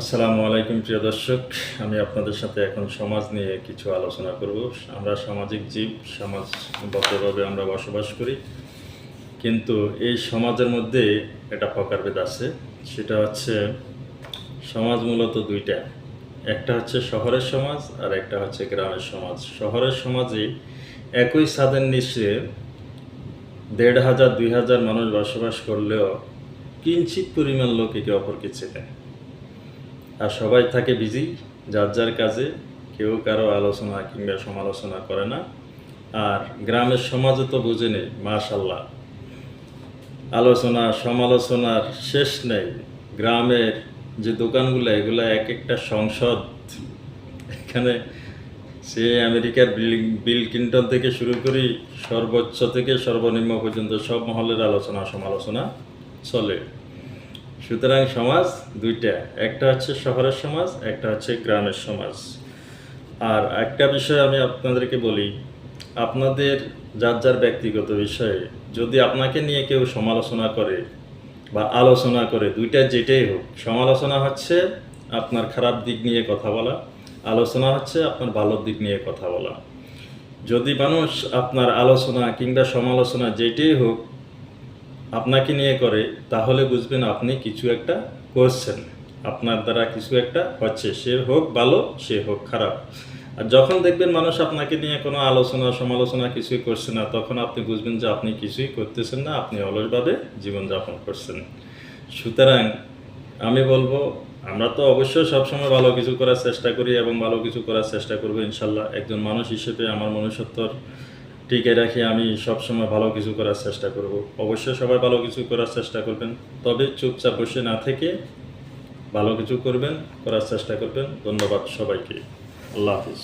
আসসালামু আলাইকুম প্রিয় দর্শক, আমি আপনাদের সাথে এখন সমাজ নিয়ে কিছু আলোচনা করব। আমরা সামাজিক জীব, সমাজবদ্ধভাবে আমরা বসবাস করি, কিন্তু এই সমাজের মধ্যে একটা প্রকারভেদ আছে। সেটা হচ্ছে সমাজ মূলত দুইটা, একটা হচ্ছে শহরের সমাজ আর একটা হচ্ছে গ্রামের সমাজ। শহরের সমাজে একই ছাদের নিচে ১,৫০০-২,০০০ মানুষ বসবাস করলেও কিঞ্চিত পরিমাণ লোক একে অপরকে চেনে, আর সবাই থাকে বিজি যার যার কাজে, কেউ কারো আলোচনা কিংবা সমালোচনা করে না। আর গ্রামের সমাজে তো বুঝে নেই, মাশাল্লাহ, আলোচনা সমালোচনার শেষ নেই। গ্রামের যে দোকানগুলো, এগুলো এক একটা সংসদ। এখানে সে আমেরিকার বিল ক্লিন্টন থেকে শুরু করি, সর্বোচ্চ থেকে সর্বনিম্ন পর্যন্ত সব মহলের আলোচনা সমালোচনা চলে। সুতরাং সমাজ দুইটা, একটা হচ্ছে শহরের সমাজ, একটা হচ্ছে গ্রামের সমাজ। আর একটা বিষয় আমি আপনাদেরকে বলি, আপনাদের যার যার ব্যক্তিগত বিষয়ে যদি আপনাকে নিয়ে কেউ সমালোচনা করে বা আলোচনা করে, দুইটা যেটাই হোক, সমালোচনা হচ্ছে আপনার খারাপ দিক নিয়ে কথা বলা, আলোচনা হচ্ছে আপনার ভালো দিক নিয়ে কথা বলা। যদি মানুষ আপনার আলোচনা কিংবা সমালোচনা যেটাই হোক আপনাকে নিয়ে করে, তাহলে বুঝবেন আপনি কিছু একটা করছেন, আপনার দ্বারা কিছু একটা হচ্ছে, সে হোক ভালো সে হোক খারাপ। আর যখন দেখবেন মানুষ আপনাকে নিয়ে কোনো আলোচনা সমালোচনা কিছুই করছে না, তখন আপনি বুঝবেন যে আপনি কিছুই করতেছেন না, আপনি অলসভাবে জীবনযাপন করছেন। সুতরাং আমি বলবো, আমরা তো অবশ্যই সবসময় ভালো কিছু করার চেষ্টা করি এবং ভালো কিছু করার চেষ্টা করবো ইনশাল্লাহ। একজন মানুষ হিসেবে আমার মনুষ্যত্বর টিকে রাখি, আমি সবসময় ভালো কিছু করার চেষ্টা করব। অবশ্যই সবাই ভালো কিছু করার চেষ্টা করবেন, তবে চুপচাপ বসে না থেকে ভালো কিছু করার চেষ্টা করবেন। ধন্যবাদ সবাইকে। আল্লাহ হাফিজ।